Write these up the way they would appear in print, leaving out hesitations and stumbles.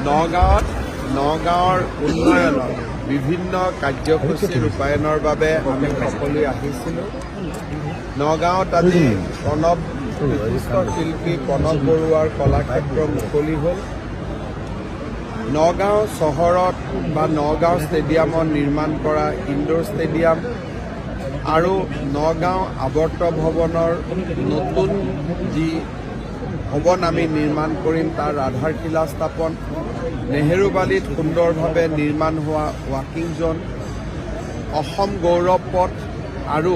নগাঁৱৰ উন্নয়নৰ বিভিন্ন কাৰ্যসূচী ৰূপায়ণৰ বাবে আমি সকলোৱে আহিছিলোঁ। নগাঁৱত আজি বিশিষ্ট শিল্পী প্ৰণৱ বৰুৱাৰ কলাক্ষেত্ৰ মুকলি হ'ল। নগাঁও চহৰত বা নগাঁও ষ্টেডিয়ামত নিৰ্মাণ কৰা ইনডোৰ ষ্টেডিয়াম আৰু নগাঁও আৱৰ্ত ভৱনৰ নতুন যি ভৱন আমি নিৰ্মাণ কৰিম তাৰ আধাৰশিলা স্থাপন, নেহেৰুবালিত সুন্দৰভাৱে নিৰ্মাণ হোৱা ৱাকিং জ'ন, অসম গৌৰৱ পথ আৰু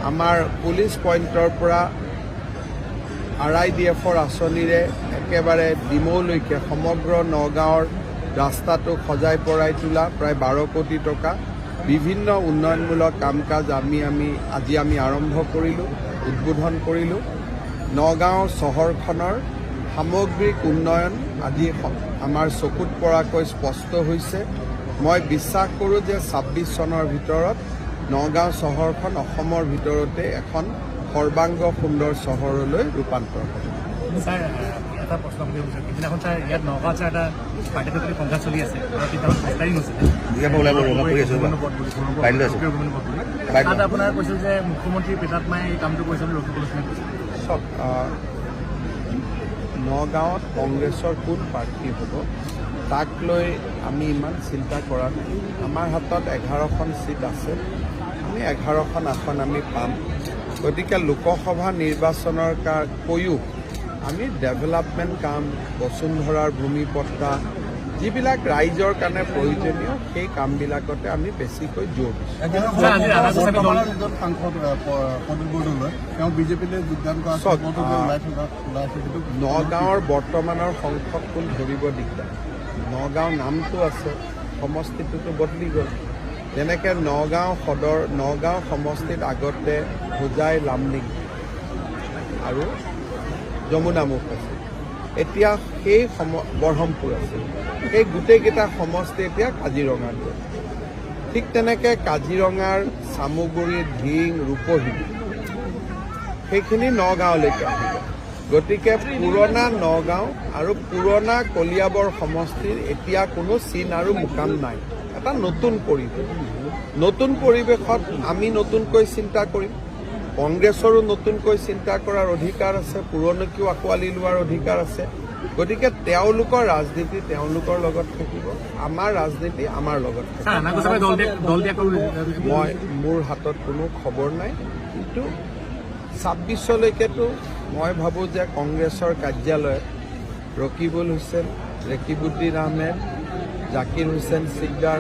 আমাৰ পুলিচ পইণ্টৰ পৰা RIDFৰ আঁচনিৰে একেবাৰে ডিমৌলৈকে সমগ্ৰ নগাঁৱৰ ৰাস্তাটো সজাই পৰাই তোলা প্ৰায় 12 কোটি টকা বিভিন্ন উন্নয়নমূলক কাম কাজ আজি আমি আৰম্ভ কৰিলোঁ, উদ্বোধন কৰিলোঁ। নগাঁও চহৰখনৰ সামগ্ৰিক উন্নয়ন আজি আমাৰ চকুত পৰাকৈ স্পষ্ট হৈছে। মই বিশ্বাস কৰোঁ যে 26 চনৰ ভিতৰত নগাঁও চহৰখন অসমৰ ভিতৰতে এখন সৰ্বাংগ সুন্দৰ চহৰলৈ ৰূপান্তৰ হ'ব। ছাৰ এটা প্ৰশ্ন সুধিব বিচাৰোঁ। সিদিনাখন ছাৰ ইয়াত নগাঁৱত ছাৰ এটা পাৰ্টিটো সংঘাত চলি আছে তাত আপোনাৰ কৈছিল যে মুখ্যমন্ত্ৰী পেটাতমাই এই কামটো কৰিছিল ৰখিবলৈ কৈছিল। চাওক, নগাঁৱত কংগ্ৰেছৰ কোন প্ৰাৰ্থী হ'ব তাক লৈ আমি ইমান চিন্তা কৰা নাই। আমাৰ হাতত 11খন ছিট আছে, আমি 11খন আসন আমি পাম। গতিকে লোকসভা নিৰ্বাচনৰ কৈও আমি ডেভেলপমেণ্ট কাম, বসুন্ধৰাৰ ভূমিপট্টা যিবিলাক ৰাইজৰ কাৰণে প্ৰয়োজনীয় সেই কামবিলাকতে আমি বেছিকৈ জোৰ দিছোঁ। নগাঁৱৰ বৰ্তমানৰ সংসদ কোন ধৰিব দিগদাৰ। নগাঁও নামটো আছে, সমষ্টিটোতো বদলি গ'ল। যেনেকৈ নগাঁও সমষ্টিত আগতে হোজাই, লামডিং আৰু যমুনামুখ আছে, এতিয়া সেই বৰহমপুৰ আছে। সেই গোটেইকেইটা সমষ্টি এতিয়া কাজিৰঙাত গ'ল। ঠিক তেনেকৈ কাজিৰঙাৰ চামুগুৰি, ধিং, ৰূপহী সেইখিনি নগাঁৱলৈকে আহিব। গতিকে পুৰণা নগাঁও আৰু পুৰণা কলিয়াবৰ সমষ্টিৰ এতিয়া কোনো চিন আৰু মুকাম নাই। এটা নতুন পৰিৱেশত আমি নতুনকৈ চিন্তা কৰিম। কংগ্ৰেছৰো নতুনকৈ চিন্তা কৰাৰ অধিকাৰ আছে, পুৰণিকো আঁকোৱালি লোৱাৰ অধিকাৰ আছে। গতিকে তেওঁলোকৰ ৰাজনীতি তেওঁলোকৰ লগত থাকিব, আমাৰ ৰাজনীতি আমাৰ লগত থাকিব। মোৰ হাতত কোনো খবৰ নাই, কিন্তু 26লৈকেতো মই ভাবোঁ যে কংগ্ৰেছৰ কাৰ্যালয়ত ৰকিবুল হুছেইন, ৰেকিবুদ্দিন আহমেদ, জাকিৰ হুছেইন চিকদাৰ,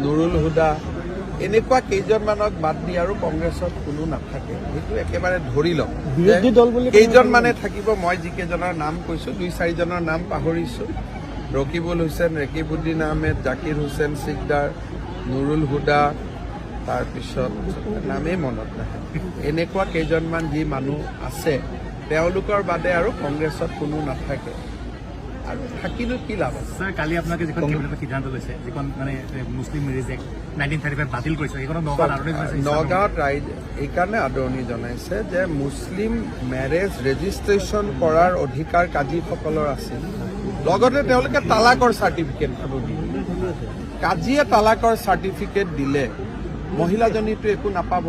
নুৰুল হুদা এনেকুৱা কেইজনমানক বাদ দি আৰু কংগ্ৰেছত কোনো নাথাকে। সেইটো একেবাৰে ধৰি লওক কেইজনমানে থাকিব। মই যিকেইজনৰ নাম কৈছোঁ 2-4জনৰ নাম পাহৰিছোঁ। ৰকিবুল হুছেইন, ৰেকিবুদ্দিন আহমেদ, জাকিৰ হুছেইন চিকদাৰ, নুৰুল হুদা, তাৰপিছত নামেই মনত নাহে। এনেকুৱা কেইজনমান যি মানুহ আছে তেওঁলোকৰ বাদে আৰু কংগ্ৰেছত কোনো নাথাকে। আৰু থাকিনো কি লাভ আছে? ছাৰ, কালি আপোনালোকে যিখন কেবিনেটৰ সিদ্ধান্ত লৈছে, যিখন মানে মুছলিম মেৰেজ এক্ট 1935 বাতিল কৰিছে, সেইখনত নগাঁৱত ৰাইজ এইকাৰণে আদৰণি জনাইছে যে মুছলিম মেৰেজ ৰেজিষ্ট্ৰেশ্যন কৰাৰ অধিকাৰ কাজীসকলৰ আছিল। লগতে তেওঁলোকে তালাকৰ চাৰ্টিফিকেট কাজীয়ে তালাকৰ চাৰ্টিফিকেট দিলে মহিলাজনীটো একো নাপাব।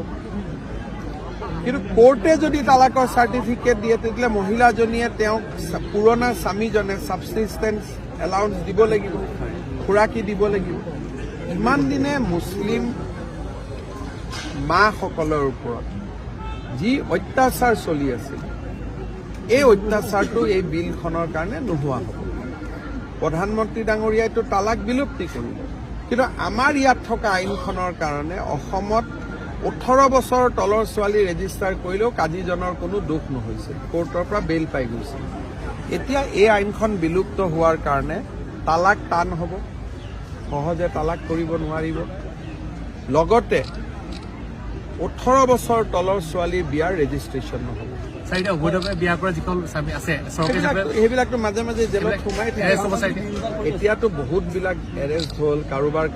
কিন্তু কোৰ্টে যদি তালাকৰ চাৰ্টিফিকেট দিয়ে তেতিয়াহ'লে মহিলাজনীয়ে তেওঁক পুৰণা স্বামীজনে ছাবচিষ্টেঞ্চ এলাউন্স দিব লাগিব, খোৰাকি দিব লাগিব। ইমান দিনে মুছলিম মাসকলৰ ওপৰত যি অত্যাচাৰ চলি আছিল, এই অত্যাচাৰটো এই বিলখনৰ কাৰণে নোহোৱা হ'ব। প্ৰধানমন্ত্ৰী ডাঙৰীয়াইতো তালাক বিলুপ্তি কৰিব, কিন্তু আমাৰ ইয়াত থকা আইনখনৰ কাৰণে অসমত 18 বছৰৰ তলৰ ছোৱালী ৰেজিষ্টাৰ কৰিলেও কাজীজনৰ কোনো দোষ নহৈছিল, কোৰ্টৰ পৰা বেইল পাই গৈছিল। এতিয়া এই আইনখন বিলুপ্ত হোৱাৰ কাৰণে তালাক টান হ'ব, সহজে তালাক কৰিব নোৱাৰিব। লগতে 18 বছৰ তলৰ ছোৱালীৰ বিয়াৰ ৰেজিষ্ট্ৰেশ্যন নহ'ব। সেইবিলাকতো মাজে মাজে জেলত সোমাই থাকে। এতিয়াতো বহুতবিলাক এৰেষ্ট হ'ল, কাৰোবাৰ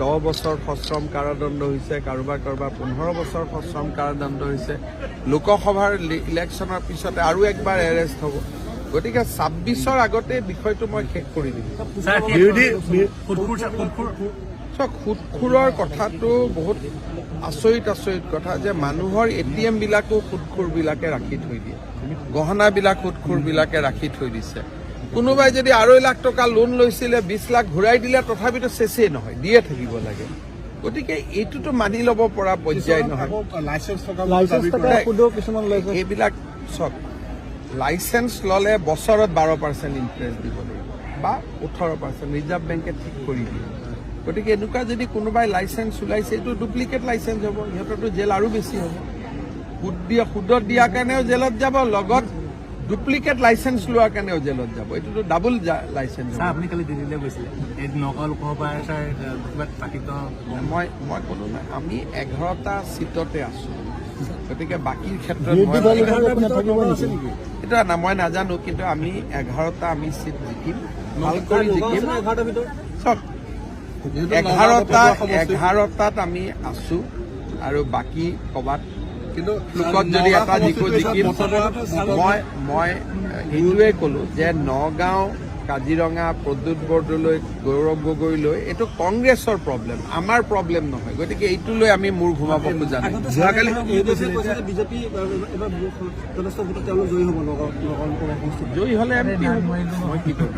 10 বছৰ সশ্ৰম কাৰাদণ্ড হৈছে, কাৰোবাৰ 15 বছৰ সশ্ৰম কাৰাদণ্ড হৈছে। লোকসভাৰ ইলেকশ্যনৰ পিছতে আৰু একবাৰ এৰেষ্ট হ'ব। গতিকে 26ৰ আগতে বিষয়টো মই শেষ কৰি দিম। সুদখোৰৰ কথাটো বহুত আচৰিত কথা যে মানুহৰ ATM বিলাকো সুদখোৰবিলাকে ৰাখি থৈ দিয়ে, গহনাবিলাক সুদখোৰবিলাকে ৰাখি থৈ দিছে। কোনোবাই যদি 2.5 লাখ টকা লোন লৈছিলে 20 লাখ ঘূৰাই দিলে তথাপিতো চেচেই নহয়, দিয়ে থাকিব লাগে। গতিকে এইটোতো মানি ল'ব পৰা পৰ্যায় নহয়। এইবিলাক চব লাইচেন্স ল'লে বছৰত 12% ইণ্টাৰেষ্ট দিব লাগিব বা 18% ৰিজাৰ্ভ বেংকে ঠিক কৰি দিয়ে। গতিকে এনেকুৱা যদি কোনোবাই লাইচেন্স ওলাইছে এইটো ডুপ্লিকেট লাইচেন্স হ'ব, সিহঁতৰতো জেল আৰু বেছি হ'ব। সুদত দিয়াৰ কাৰণেও জেলত যাব, লগত ডুপ্লিকেট লাইচেন্স লোৱাৰ কাৰণেও জেলত যাব। এইটোতো ডাবল লাইচেন্স। আপুনি কালি দিল্লীলৈ গৈছিলে, এই নগাঁও লোকসভাৰ মই ক'লো নাই, আমি 11টা চিটতে আছো। গতিকে বাকীৰ ক্ষেত্ৰত এইটো মই নাজানো, কিন্তু আমি 11টা আমি চিট জিকিম, ভাল কৰি জিকিম। চব 11টাত আমি আছো আৰু বাকী ক'বাত কিন্তু লোকত যদি এটা জিকিম। মই এইটোৱে ক'লো যে নগাঁও, কাজিৰঙা, প্ৰদ্যুৎ বৰদলৈ, গৌৰৱ গগৈলৈ এইটো কংগ্ৰেছৰ প্ৰব্লেম, আমাৰ প্ৰব্লেম নহয়। গতিকে এইটো লৈ আমি মূৰ ঘুমাব খোজা নাই। যোৱাকালি জয়ী হলে মই কি কৰিম?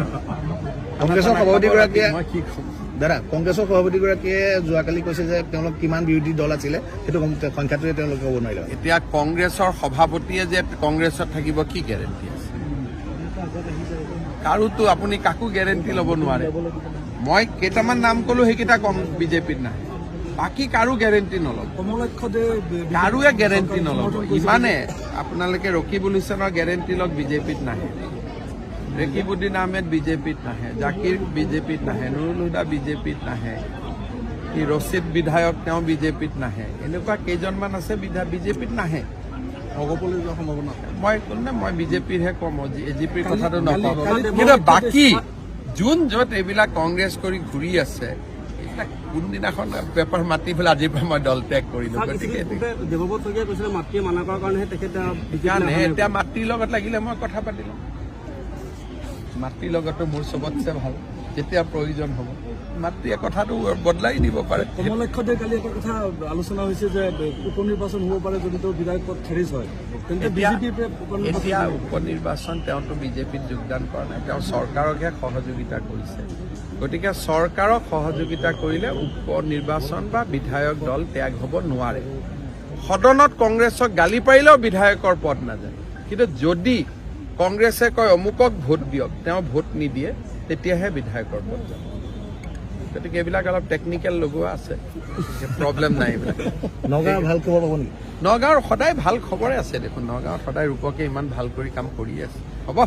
কংগ্ৰেছৰ সভাপতিগৰাকীয়ে মই কি ক'ম? দাদা, কংগ্ৰেছৰ সভাপতিগৰাকীয়ে যোৱাকালি কৈছে যে তেওঁলোক কিমান বিৰোধী দল আছিলে সেইটো সংখ্যাটোৱে তেওঁলোকে ক'ব নোৱাৰিলে। এতিয়া কংগ্ৰেছৰ সভাপতিয়ে যে কংগ্ৰেছত থাকিব কি গেৰেণ্টি আছে? কাৰোতো আপুনি কাকো গেৰেণ্টি ল'ব নোৱাৰে। মই কেইটামান নাম ক'লো, সেইকেইটা বিজেপিত নাহে, বাকী কাৰো গেৰেণ্টি নল'ব, কাৰোৱে গেৰেণ্টি নল'ব। ইমানে আপোনালোকে ৰকিবুল হুছেইনৰ গেৰেণ্টি লওক, বিজেপিত নাহে। ৰেকিবুদ্দিন আহমেদ বিজেপিত নাহে, জাকিৰ বিজেপিত নাহে, নুৰুল হুদা বিজেপিত নাহে, ৰচিদ বিধায়ক তেওঁ বিজেপিত নাহে। এনেকুৱা কেইজনমান আছে বিজেপিত নাহে। মই বিজেপিৰহে কম, AGPৰ কথাটো নকওঁ। কিন্তু বাকী যোন য'ত এইবিলাক কংগ্ৰেছ কৰি ঘূৰি আছে, এইবিলাক কোনদিনাখন পেপাৰ মাতি পেলাই আজিৰ পৰা মই দল ত্যাগ কৰিলো। গতিকে এতিয়া মাতৃৰ লগত লাগিলে মই কথা পাতি লম। মাতৃৰ লগতো মোৰ চবতছে ভাল, যেতিয়া প্ৰয়োজন হ'ব মাতৃয়ে কথাটো বদলাই দিব পাৰে। কমলক্ষতে কালি এটা কথা আলোচনা হৈছে যে উপ নিৰ্বাচন হ'ব পাৰে যদি তেওঁ বিধায়ক পদ খাৰিজ হয়, তেন্তে এতিয়া উপ নিৰ্বাচন তেওঁতো বিজেপিত যোগদান কৰা নাই, তেওঁ চৰকাৰকহে সহযোগিতা কৰিছে। গতিকে চৰকাৰক সহযোগিতা কৰিলে উপ নিৰ্বাচন বা বিধায়ক দল ত্যাগ হ'ব নোৱাৰে। সদনত কংগ্ৰেছক গালি পাৰিলেও বিধায়কৰ পদ নাযায়। কিন্তু যদি কংগ্ৰেছে কয় অমুকক ভোট দিয়ক, তেওঁ ভোট নিদিয়ে, তেতিয়াহে বিধায়কৰ পদ যাব। গতিকে এইবিলাক অলপ টেকনিকেল লগোৱা আছে, প্ৰব্লেম নাই এইবিলাক। নগাঁৱৰ ভাল খবৰ পাব নেকি? নগাঁৱৰ সদায় ভাল খবৰে আছে দেখোন। নগাঁৱত সদায় ৰূপকে ইমান ভাল কৰি কাম কৰি আছে। হ'ব।